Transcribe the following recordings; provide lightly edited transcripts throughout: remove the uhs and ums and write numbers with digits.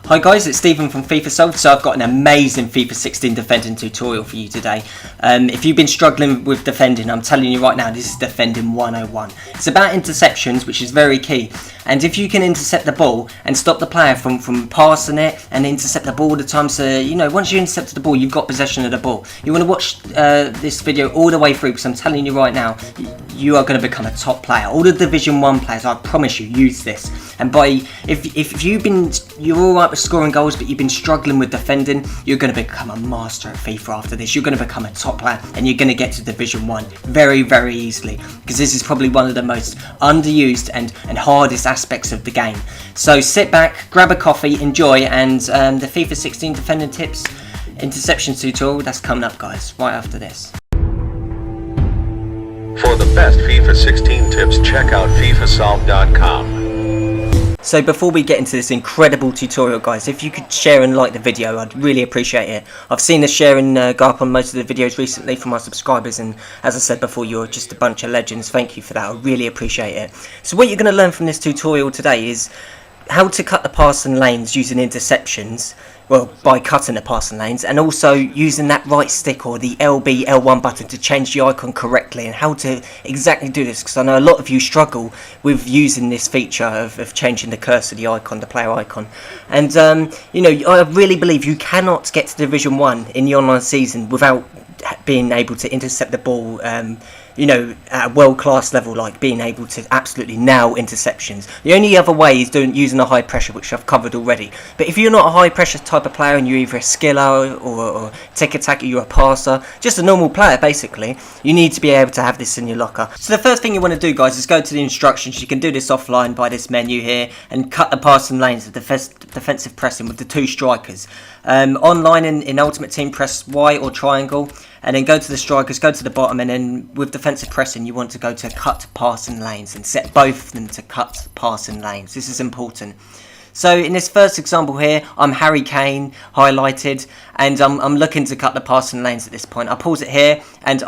Hi guys, it's Stephen from FIFA Solved. So I've got an amazing FIFA 16 defending tutorial for you today. If you've been struggling with defending, I'm telling you right now, this is defending 101. It's about interceptions, which is very key. And if you can intercept the ball and stop the player from passing it and intercept the ball all the time, so once you intercept the ball, you've got possession of the ball. You want to watch this video all the way through, because I'm telling you right now, you are going to become a top player. All the Division 1 players, I promise you, use this. And if you're alright with scoring goals, but you've been struggling with defending, you're going to become a master at FIFA after this. You're going to become a top player, and you're going to get to Division 1 very, very easily, because this is probably one of the most underused and hardest aspects of the game. So sit back, grab a coffee, enjoy, and the FIFA 16 defending tips interceptions tutorial, that's coming up, guys, right after this. For the best FIFA 16 tips, check out fifasolved.com. So before we get into this incredible tutorial, guys, if you could share and like the video, I'd really appreciate it. I've seen the sharing go up on most of the videos recently from my subscribers, and as I said before, you're just a bunch of legends. Thank you for that, I really appreciate it. So what you're going to learn from this tutorial today is how to cut the passing lanes using interceptions, well, by cutting the passing lanes, and also using that right stick or the LB, L1 button to change the icon correctly, and how to exactly do this, because I know a lot of you struggle with using this feature of changing the cursor, the icon, the player icon. And I really believe you cannot get to Division 1 in the online season without being able to intercept the ball at a world-class level, like being able to absolutely nail interceptions. The only other way is using a high pressure, which I've covered already. But if you're not a high pressure type of player and you're either a skiller or tick-attacker, you're a passer, just a normal player basically, you need to be able to have this in your locker. So the first thing you want to do, guys, is go to the instructions. You can do this offline by this menu here and cut the passing lanes of defensive pressing with the two strikers. Online in Ultimate Team, press Y or triangle, and then go to the strikers, go to the bottom, and then with defensive pressing you want to go to cut passing lanes and set both of them to cut passing lanes. This is important. So in this first example here, I'm Harry Kane highlighted, and I'm looking to cut the passing lanes at this point. I pause it here, and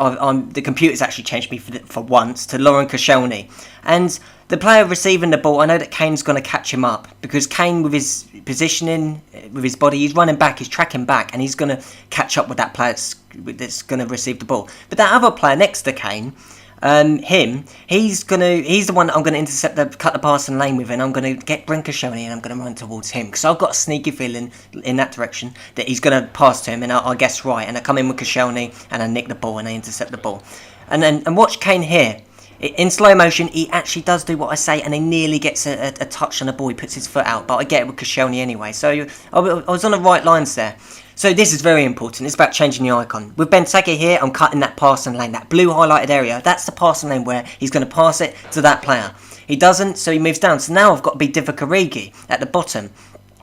the computer's actually changed me for once to Lauren Koscielny. And the player receiving the ball, I know that Kane's going to catch him up, because Kane, with his positioning, with his body, he's running back, he's tracking back, and he's going to catch up with that player that's going to receive the ball. But that other player next to Kane, he's the one that I'm going to intercept cut the passing lane with, and I'm going to bring Koscielny and I'm going to run towards him, because I've got a sneaky feeling in that direction that he's going to pass to him, and I guess right, and I come in with Koscielny and I nick the ball and I intercept the ball. And watch Kane here. In slow motion, he actually does do what I say, and he nearly gets a touch on the ball. He puts his foot out, but I get it with Koscielny anyway. So I was on the right lines there. So this is very important. It's about changing the icon. With Benteke here, I'm cutting that passing lane, that blue highlighted area. That's the passing lane where he's going to pass it to that player. He doesn't, so he moves down. So now I've got to be Divock Origi at the bottom.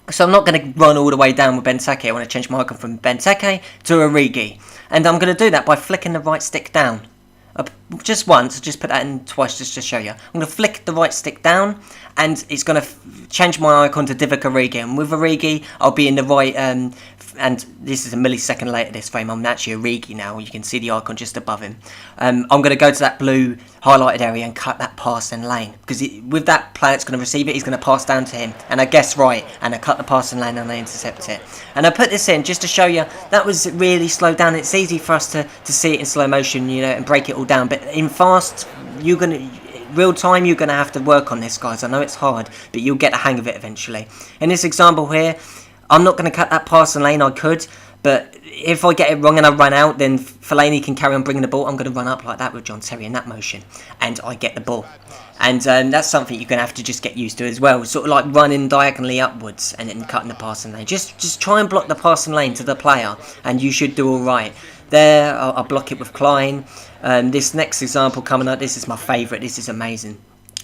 So I'm not going to run all the way down with Benteke. I want to change my icon from Benteke to Origi. And I'm going to do that by flicking the right stick down. Just once, just put that in twice just to show you. I'm going to flick the right stick down, and it's going to change my icon to Divock Origi. And with Origi, I'll be in the right, and this is a millisecond later this frame, I'm actually Origi now. You can see the icon just above him. I'm going to go to that blue highlighted area and cut that passing lane, because with that player that's going to receive it, he's going to pass down to him, and I guess right, and I cut the passing lane and I intercept it. And I put this in just to show you that was really slowed down. It's easy for us to see it in slow motion, and break it all down, but in fast, real time, you're going to have to work on this, guys. I know it's hard, but you'll get the hang of it eventually. In this example here, I'm not going to cut that passing lane. I could, but if I get it wrong and I run out, then Fellaini can carry on bringing the ball. I'm going to run up like that with John Terry in that motion, and I get the ball. And that's something you're going to have to just get used to as well. It's sort of like running diagonally upwards and then cutting the passing lane. Just try and block the passing lane to the player, and you should do all right. There, I'll block it with Klein. This next example coming up, this is my favourite. This is amazing.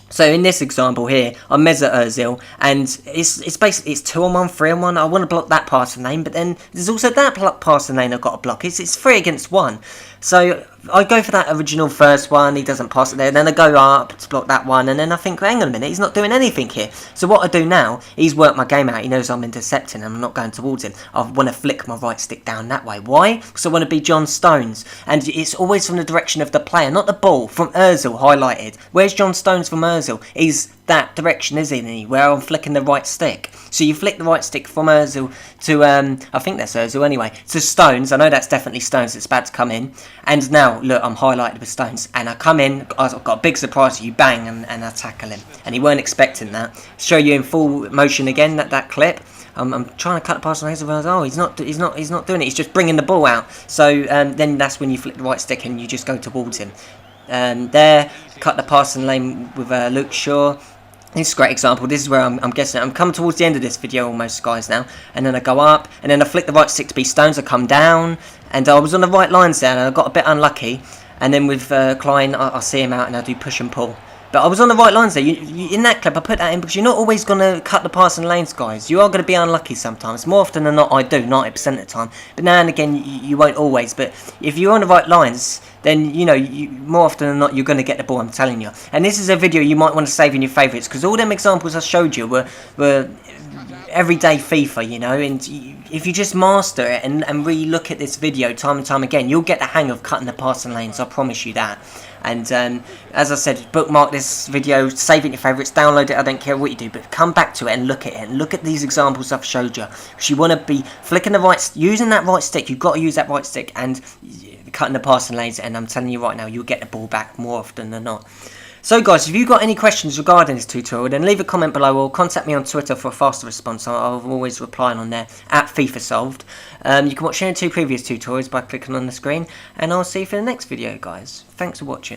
So in this example here, I'm Mesut Ozil, and it's basically 2-on-1, 3-on-1. I want to block that passing lane, but then there's also that passing lane I've got to block. It's 3 against 1. So I go for that original first one, he doesn't pass it there, and then I go up to block that one, and then I think, hang on a minute, he's not doing anything here. So what I do now, he's worked my game out, he knows I'm intercepting and I'm not going towards him. I want to flick my right stick down that way. Why? Because I want to be John Stones, and it's always from the direction of the player, not the ball. From Ozil highlighted. Where's John Stones from Ozil? He's that direction, isn't he? Where I'm flicking the right stick. So you flick the right stick from Ozil to, I think that's Ozil anyway, to Stones. I know that's definitely Stones that's about to come in. And now, look, I'm highlighted with Stones. And I come in, I've got a big surprise for you, bang, and I tackle him. And he weren't expecting that. Show you in full motion again, that clip. I'm trying to cut the pass on Ozil. Oh, he's not doing it. He's just bringing the ball out. So then that's when you flick the right stick and you just go towards him. There, cut the passing lane with Luke Shaw. This is a great example. This is where I'm guessing. I'm coming towards the end of this video almost, guys, now. And then I go up, and then I flick the right stick to be Stones. I come down, and I was on the right lines there, and I got a bit unlucky. And then with Klein, I see him out, and I do push and pull. But I was on the right lines there. In that clip, I put that in because you're not always going to cut the passing lanes, guys. You are going to be unlucky sometimes. More often than not, I do, 90% of the time. But now and again, you won't always. But if you're on the right lines, then, you know, more often than not, you're going to get the ball, I'm telling you. And this is a video you might want to save in your favourites, because all them examples I showed you were everyday FIFA, you know, and if you just master it and re-look at this video time and time again, you'll get the hang of cutting the passing lanes, I promise you that. And as I said, bookmark this video, save it in your favourites, download it, I don't care what you do, but come back to it and look at it, and look at these examples I've showed you. Because you want to be flicking the right, using that right stick, you've got to use that right stick, and cutting the passing lanes, and I'm telling you right now, you'll get the ball back more often than not. So guys, if you've got any questions regarding this tutorial, then leave a comment below or contact me on Twitter for a faster response. I'm always replying on there, at FIFA Solved. You can watch any 2 previous tutorials by clicking on the screen, and I'll see you for the next video, guys. Thanks for watching.